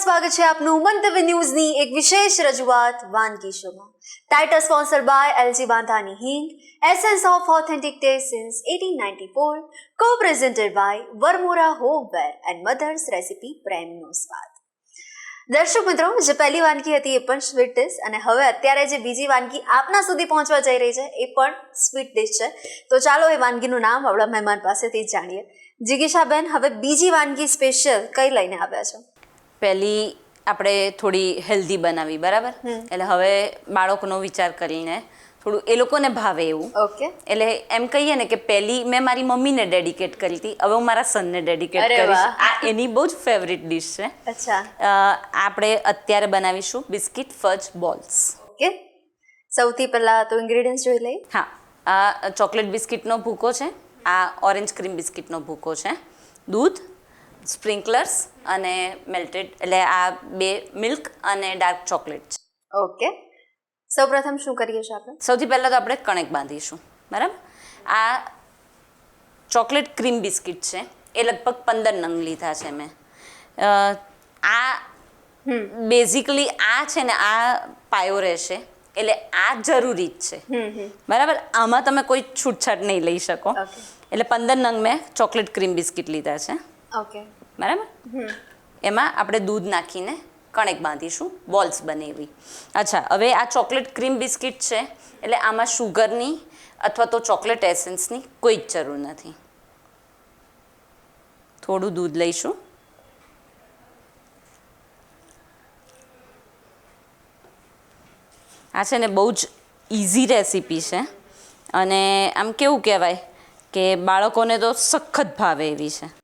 સ્વાગત છે આપનું મંતવ્ય ન્યૂઝની એક વિશેષ રજૂઆત વાનગી શોમાં. Title sponsor by LG Bandhani hing, essence of authentic taste since 1894, co-presented by Varmora homeware and mother's recipe પ્રેમનો સ્વાદ. દર્શક મિત્રો, જે પહેલી વાનગી હતી એ પણ સ્વીટ ડિશ, અને હવે અત્યારે જે બીજી વાનગી આપના સુધી પહોંચવા જઈ રહી છે એ પણ સ્વીટ ડિશ છે. તો ચાલો એ વાનગીનું નામ આપણા મહેમાન પાસેથી જ જાણીએ. જિગીશાબેન, હવે બીજી વાનગી સ્પેશિયલ કઈ લઈને આવ્યા છો? પહેલી આપણે થોડી હેલ્ધી બનાવી, બરાબર? એટલે હવે બાળકોનો વિચાર કરીને થોડું એ લોકોને ભાવે એવું. ઓકે. એટલે એમ કહીએ ને કે પહેલી મેં મારી મમ્મીને ડેડિકેટ કરી હતી, હવે હું મારા સનને ડેડિકેટ કરીશ. આ એની બહુ જ ફેવરિટ ડિશ છે. અચ્છા. આપણે અત્યારે બનાવીશું બિસ્કિટ ફજ બોલ્સ. ઓકે. સૌથી પહેલા તો ઇન્ગ્રેડિયન્ટ્સ જોઈ લઈએ. હા, આ ચોકલેટ બિસ્કિટનો ભૂકો છે, આ ઓરેન્જ ક્રીમ બિસ્કિટનો ભૂકો છે, દૂધ, સ્પ્રિંકલર્સ અને મેલ્ટેડ એટલે આ બે મિલ્ક અને ડાર્ક ચોકલેટ છે. ઓકે. સૌપ્રથમ શું કરીએ છીએ આપણે? સૌથી પહેલાં તો આપણે કણક બાંધીશું, બરાબર? આ ચોકલેટ ક્રીમ બિસ્કિટ છે, એ લગભગ 15 નંગ લીધા છે મેં. આ બેઝિકલી આ છે ને, આ પાયો રહેશે એટલે આ જરૂરી જ છે, બરાબર? આમાં તમે કોઈ છૂટછાટ નહીં લઈ શકો. એટલે 15 નંગ મેં ચોકલેટ ક્રીમ બિસ્કિટ લીધા છે. ઓકે. બરાબર? એમાં આપણે દૂધ નાખીને કણક બાંધીશું, બોલ્સ બને એવી. અચ્છા, હવે આ ચોકલેટ ક્રીમ બિસ્કિટ છે એટલે આમાં શુગરની અથવા તો ચોકલેટ એસેન્સની કોઈ જ જરૂર નથી. થોડું દૂધ લઈશું, આ છે ને બહુ જ ઇઝી રેસીપી છે અને આમ કેવું કહેવાય કે બાળકોને તો સખત ભાવે એવી છે.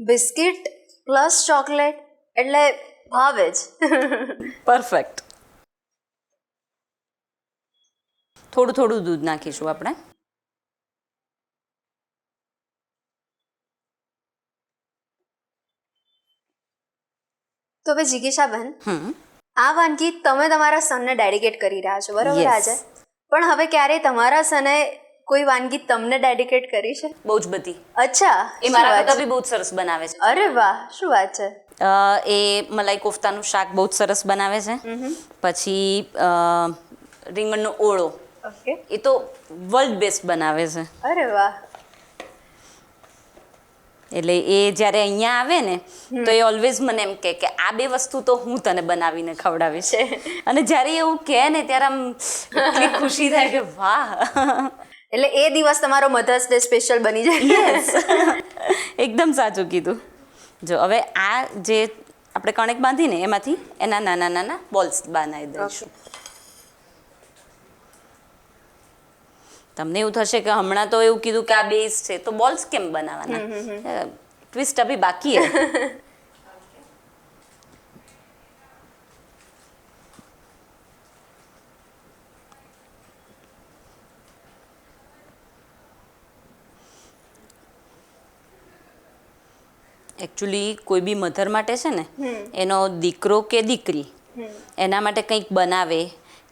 બિસ્કિટ પ્લસ ચોકલેટ એટલે ભાવે જ. પરફેક્ટ. થોડું થોડું દૂધ નાખીશું આપણે. તો હવે જિગીશાબેન, આ વાનગી તમે તમારા સનને ડેડિકેટ કરી રહ્યા છો, બરાબર? આજે પણ હવે ક્યારેય તમારા સને કોઈ વાનગી તમને ડેડિકેટ કરી છે? બહુ જ બધી. અચ્છા. એ મારા કરતાં બી બહુ જ સરસ બનાવે છે. અરે વાહ, શું વાત છે. એ મલાઈ કોફતાનું શાક બહુ જ સરસ બનાવે છે. પછી રીંગણનો ઓળો, ઓકે, એ તો વર્લ્ડ બેસ્ટ બનાવે છે. અરે વાહ. એટલે એ જ્યારે અહીંયા આવે ને તો એ ઓલવેઝ મને એમ કહે કે આ બે વસ્તુ તો હું તને બનાવીને ખવડાવીશ. અને જ્યારે એવું કહે ને ત્યારે આમ એટલી ખુશી થાય કે વાહ. એટલે એ દિવસ તમારો મધર્સ ડે સ્પેશિયલ બની જાય. યસ, એકદમ સાચું કીધું. જો હવે આ જે આપણે કણક બાંધીને એમાંથી એના નાના નાના બોલ્સ બનાવી દઈશું. તમને એવું થશે કે હમણાં તો એવું કીધું કે આ બેઝ છે તો બોલ્સ કેમ બનાવવાના? ટ્વિસ્ટ અભી બાકી હે. એકચ્યુઅલી કોઈ બી મધર માટે છે ને, એનો દીકરો કે દીકરી એના માટે કંઈક બનાવે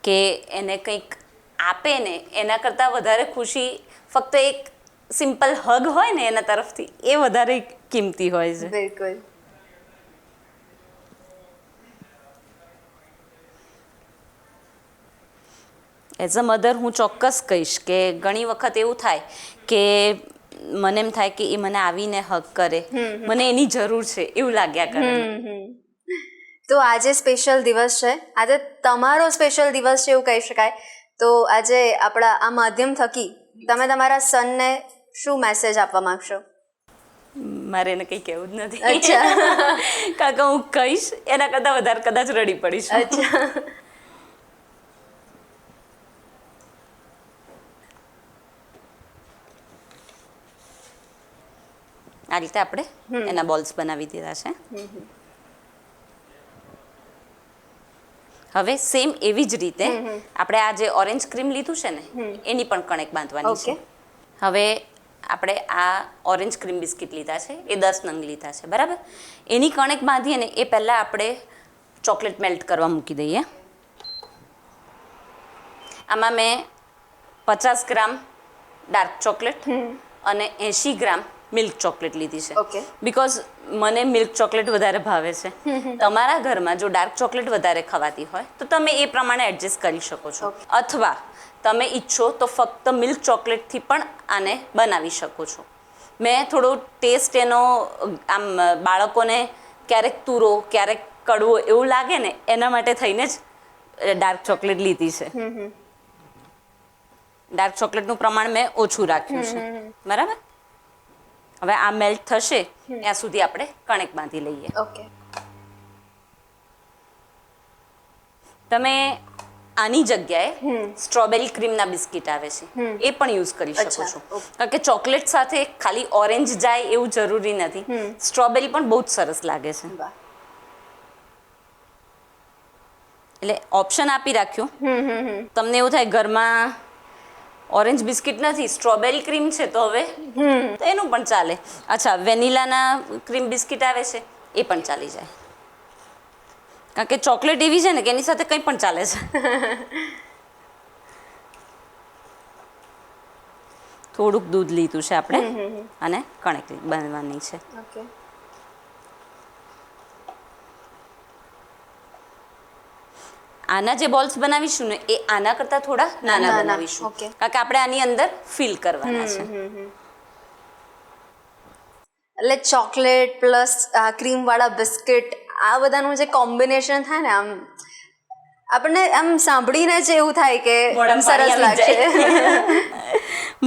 કે એને કંઈક આપે ને, એના કરતાં વધારે ખુશી ફક્ત એક સિમ્પલ હગ હોય ને એના તરફથી, એ વધારે કિંમતી હોય છે. બિલકુલ. એઝ અ મધર હું ચોક્કસ કહીશ કે ઘણી વખત એવું થાય કે મને એમ થાય કે એ મને આવીને હગ કરે, મને એની જરૂર છે એવું લાગ્યા કરે. તો આજે સ્પેશિયલ દિવસ છે, આજે તમારો સ્પેશિયલ દિવસ છે એવું કહી શકાય. તો આજે આપણા આ માધ્યમ થકી તમે તમારા સનને શું મેસેજ આપવા માંગશો? મારે એને કંઈ કહેવું જ નથી. અચ્છા. કારણ કે હું કહીશ એના કરતાં વધારે કદાચ રડી પડીશ. અચ્છા. આ રીતે આપણે એના બોલ્સ બનાવી દીધા છે. હવે સેમ એવી જ રીતે આપણે આ જે ઓરેન્જ ક્રીમ લીધું છે ને એની પણ કણક બાંધવાની છે. હવે આપણે આ ઓરેન્જ ક્રીમ બિસ્કિટ લીધા છે, એ 10 નંગ લીધા છે, બરાબર? એની કણક બાંધીએ ને એ પહેલાં આપણે ચોકલેટ મેલ્ટ કરવા મૂકી દઈએ. આમાં મેં 50 ગ્રામ ડાર્ક ચોકલેટ અને 80 ગ્રામ મિલ્ક ચોકલેટ લીધી છે Okay. બિકોઝ મને મિલ્ક ચોકલેટ વધારે ભાવે છે. તમારા ઘરમાં જો ડાર્ક ચોકલેટ વધારે ખવાતી હોય તો તમે એ પ્રમાણે એડજસ્ટ કરી શકો છો. Okay. અથવા તમે ઈચ્છો તો ફક્ત મિલ્ક ચોકલેટથી પણ આને બનાવી શકો છો. મેં થોડો ટેસ્ટ એનો આમ બાળકોને ક્યારેક તુરો ક્યારેક કડવો એવું લાગે ને એના માટે થઈને જ ડાર્ક ચોકલેટ લીધી છે. ડાર્ક ચોકલેટનું પ્રમાણ મેં ઓછું રાખ્યું છે. બરાબર. હવે આ મેલ્ટ થશે ત્યાં સુધી આપણે કણેક બાંધી લઈએ. ઓકે. તમે આની જગ્યાએ સ્ટ્રોબેરી ક્રીમના બિસ્કિટ આવે છે એ પણ યુઝ કરી શકો અચ્છા, છો. ઓકે. કારણ કે ચોકલેટ સાથે ખાલી ઓરેન્જ જાય એવું જરૂરી નથી. સ્ટ્રોબેરી પણ બહુ જ સરસ લાગે છે. વાહ. એટલે ઓપ્શન આપી રાખ્યું. તમને એવું થાય ઘરમાં ઓરેન્જ બિસ્કિટ નથી સ્ટ્રોબેરી ક્રીમ છે તો હવે તો એનું પણ ચાલે. અચ્છા વેનીલાના ક્રીમ બિસ્કિટ આવે છે એ પણ ચાલી જાય. કારણ કે ચોકલેટ એવી છે ને કે એની સાથે કંઈ પણ ચાલે છે. થોડુંક દૂધ લીધું છે આપણે અને કણેક બનવાની છે. ઓકે. આના જે બોલ્સ બનાવીશું ને એ આના કરતાં થોડા નાના નાના, બનાવીશું. okay. કારણ કે આપણે આની અંદર ફિલ કરવાના છે. એટલે ચોકલેટ પ્લસ ક્રીમ વાળા બિસ્કિટ આ બધાનું જે કોમ્બિનેશન થાય ને આમ આપણને આમ સાંભળીને જ એવું થાય કે મોઢામાં સરસ પાણી આવી લાગશે.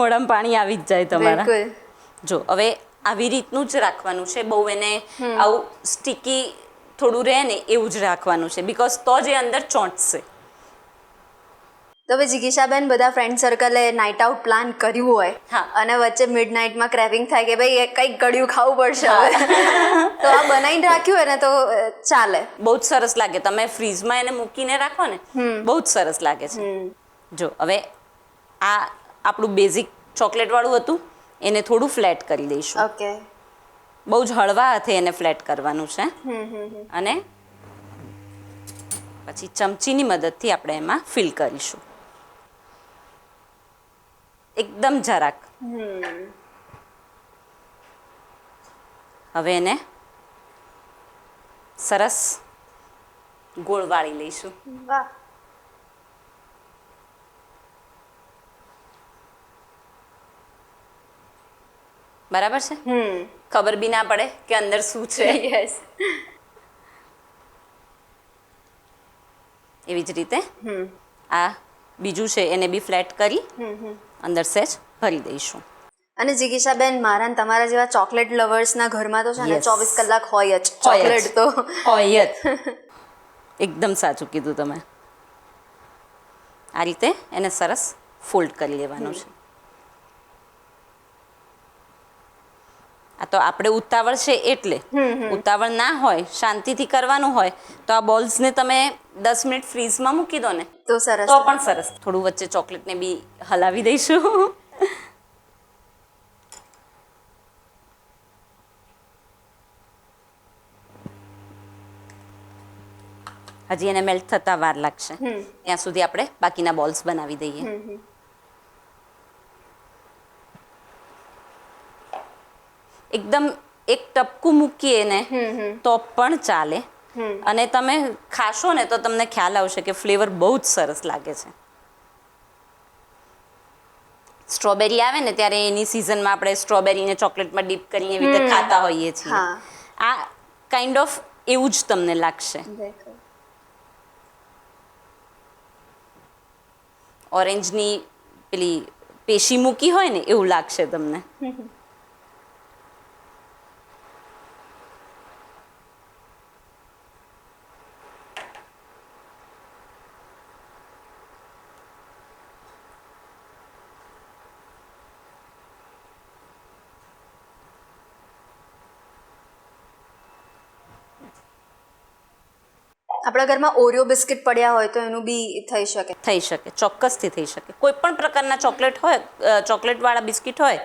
મોઢામાં પાણી આવી જ જાય તમારા. બિલકુલ. જો હવે આવી રીતનું જ રાખવાનું છે. બહુ એને આવું સ્ટીકી થોડું રહે ને એવું જ રાખવાનું છે બિકોઝ તો જ એ અંદર ચોંટશે. તો હવે જિગીશાબેન બધા ફ્રેન્ડ સર્કલે નાઇટ આઉટ પ્લાન કર્યું હોય હા. અને વચ્ચે મિડ નાઇટમાં ક્રેવિંગ થાય કે ભાઈ કંઈક ગળ્યું ખાવું પડશે હવે તો આ બનાવીને રાખ્યું હોય ને તો ચાલે. બહુ જ સરસ લાગે. તમે ફ્રીઝમાં એને મૂકીને રાખો ને બહુ જ સરસ લાગે છે. જો હવે આ આપણું બેઝિક ચોકલેટવાળું હતું એને થોડું ફ્લેટ કરી દઈશું. ઓકે. બહુ જ હળવા હાથે એને ફ્લેટ કરવાનું છે અને પછી ચમચીની મદદથી આપણે એમાં ફિલ કરીશું. એકદમ જરાક. હવે એને સરસ ગોળ વાળી લઈશું. વાહ. બરાબર છે. ખબર બી ના પડે કે અંદર શું છે. યસ. એવી જ રીતે આ બીજું છે એને બી ફ્લેટ કરી અંદર સહેજ ભરી દઈશું. અને જિગીશાબેન મારા ને તમારા જેવા ચોકલેટ લવર્સના ઘરમાં તો છે ને Yes. 24 કલાક હોય જ હોય જ. ચોકલેટ તો. હોય જ. એકદમ સાચું કીધું તમે. આ રીતે એને સરસ ફોલ્ડ કરી લેવાનું છે. આ તો આપણે ઉતાવળ છે એટલે ઉતાવળ ના હોય શાંતિથી કરવાનું હોય તો આ બોલ્સને તમે 10 મિનિટ ફ્રીઝમાં મૂકી દો ને તો સરસ. તો પણ સરસ. થોડું વચ્ચે ચોકલેટને બી હલાવી દઈશું. હજી એને મેલ્ટ થતા વાર લાગશે ત્યાં સુધી આપણે બાકીના બોલ્સ બનાવી દઈએ. એકદમ એક ટપકું મૂકીએ ને તો પણ ચાલે અને તમે ખાશો ને તો તમને ખ્યાલ આવશે કે ફ્લેવર બહુ જ સરસ લાગે છે. સ્ટ્રોબેરી આવે ને ત્યારે એની સિઝનમાં આપણે સ્ટ્રોબેરીને ચોકલેટમાં ડીપ કરીને એવી રીતે ખાતા હોઈએ છીએ. હા. આ કાઇન્ડ ઓફ એવું જ તમને લાગશે. ઓરેન્જની પેલી પેશી મૂકી હોય ને એવું લાગશે તમને. આપણા ઘરમાં ઓરિયો બિસ્કિટ પડ્યા હોય તો એનું બી થઈ શકે. થઈ શકે. ચોક્કસથી થઈ શકે. કોઈ પણ પ્રકારના ચોકલેટ હોય ચોકલેટવાળા બિસ્કિટ હોય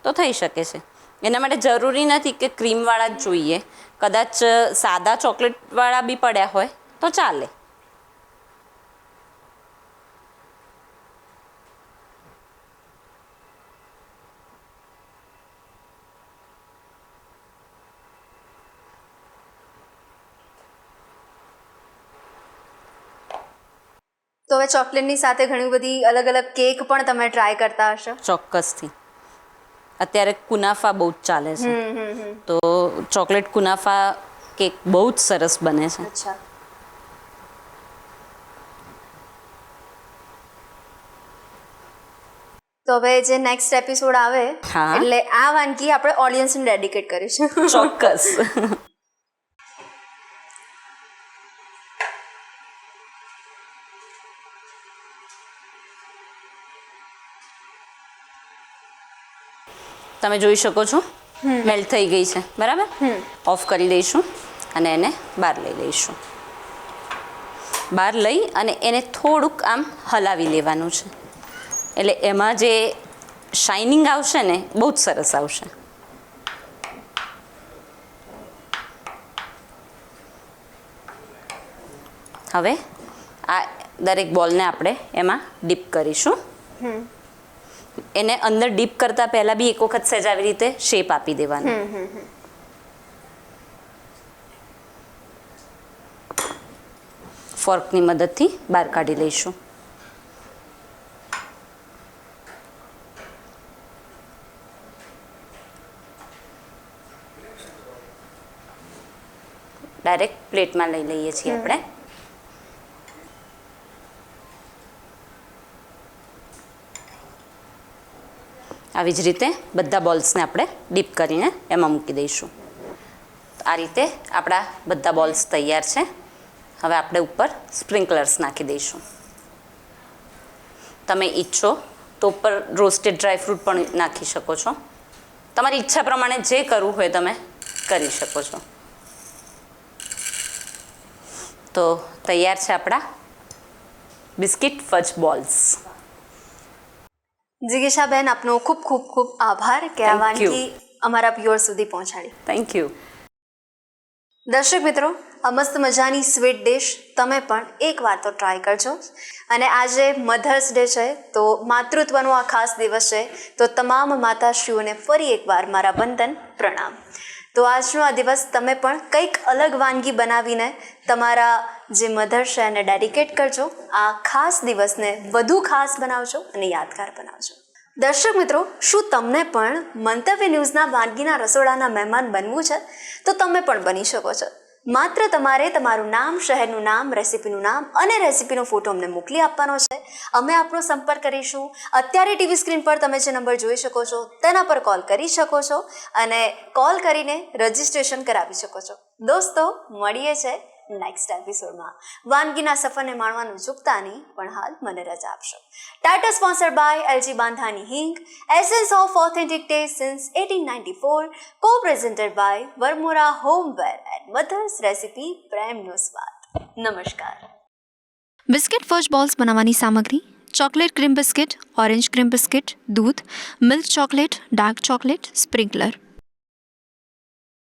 તો થઈ શકે છે. એના માટે જરૂરી નથી કે ક્રીમવાળા જ જોઈએ. કદાચ સાદા ચોકલેટવાળા બી પડ્યા હોય તો ચાલે. તો હવે ચોકલેટની સાથે ઘણી બધી અલગ અલગ કેક પણ તમે ટ્રાય કરતા હશો. ચોક્કસથી. અત્યારે કુનાફા બહુ જ ચાલે છે, તો ચોકલેટ કુનાફા કેક બહુ જ સરસ બને છે. અચ્છા. તો હવે જે નેક્સ્ટ એપિસોડ આવે હા. એટલે આ વાનગી આપણે ઓડિયન્સને ડેડિકેટ કરીશું. ચોક્કસ. તમે જોઈ શકો છો મેલ્ટ થઈ ગઈ છે, બરાબર. ઓફ કરી દઈશું અને એને બહાર લઈ લઈશું. બહાર લઈ અને એને થોડુંક આમ હલાવી લેવાનું છે, એટલે એમાં જે શાઇનિંગ આવશે ને બહુ જ સરસ આવશે. હવે આ દરેક બોલને આપણે એમાં ડીપ કરીશું. એને અંદર ડીપ કરતાં પહેલાં બી એક વખત સહેજ આવી રીતે શેપ આપી દેવાનો. ફોર્કની મદદથી બહાર કાઢી લઈશું. ડાયરેક્ટ પ્લેટમાં લઈ લઈએ છીએ આપણે. આવી જ રીતે બધા બોલ્સને આપણે ડીપ કરીને એમાં મૂકી દઈશું. આ રીતે આપણા બધા બોલ્સ તૈયાર છે. હવે આપણે ઉપર સ્પ્રિંકલર્સ નાખી દઈશું. તમે ઈચ્છો તો ઉપર રોસ્ટેડ ડ્રાયફ્રૂટ પણ નાખી શકો છો. તમારી ઈચ્છા પ્રમાણે જે કરવું હોય તમે કરી શકો છો. તો તૈયાર છે આપણા બિસ્કિટ ફજ બોલ્સ. જિગીશાબેન, આપનો ખૂબ ખૂબ ખૂબ આભાર કે આ વાનગી અમારા વ્યુઅર સુધી પહોંચાડી. Thank you. દર્શક મિત્રો, આ મસ્ત મજાની સ્વીટ ડિશ તમે પણ એકવાર તો ટ્રાય કરજો. અને આજે મધર્સ ડે છે, તો માતૃત્વનો આ ખાસ દિવસ છે, તો તમામ માતાશ્રીઓને ફરી એકવાર મારા વંદન, પ્રણામ. તો આજનો આ દિવસ તમે પણ કંઈક અલગ વાનગી બનાવીને તમારા જે મધર છે એને ડેડિકેટ કરજો. આ ખાસ દિવસને વધુ ખાસ બનાવજો અને યાદગાર બનાવજો. દર્શક મિત્રો, શું તમને પણ મંતવ્ય ન્યૂઝના વાનગીના રસોડાના મહેમાન બનવું છે? તો તમે પણ બની શકો છો. માત્ર તમારે તમારું નામ, શહેરનું નામ, રેસિપીનું નામ અને રેસિપીનો ફોટો અમને મોકલી આપવાનો છે. અમે આપનો સંપર્ક કરીશું. અત્યારે ટીવી સ્ક્રીન પર તમે જે નંબર જોઈ શકો છો તેના પર કોલ કરી શકો છો અને કોલ કરીને રજિસ્ટ્રેશન કરાવી શકો છો. દોસ્તો, મળીએ છે નેક્સ્ટ એપિસોડમાં. વાનગીના સફરને માણવાનું ચૂકતા નહીં, પણ હાલ મને રજા આપશો. Title sponsored by LG Bandhani hing, essence of authentic taste since 1894, co-presented by Varmora homeware and mother's recipe, પ્રેમનો સ્વાદ. નમસ્કાર. બિસ્કિટ ફજ બોલ્સ બનાવવાની સામગ્રી: chocolate cream biscuit, orange cream biscuit, દૂધ, milk chocolate, dark chocolate, sprinkler.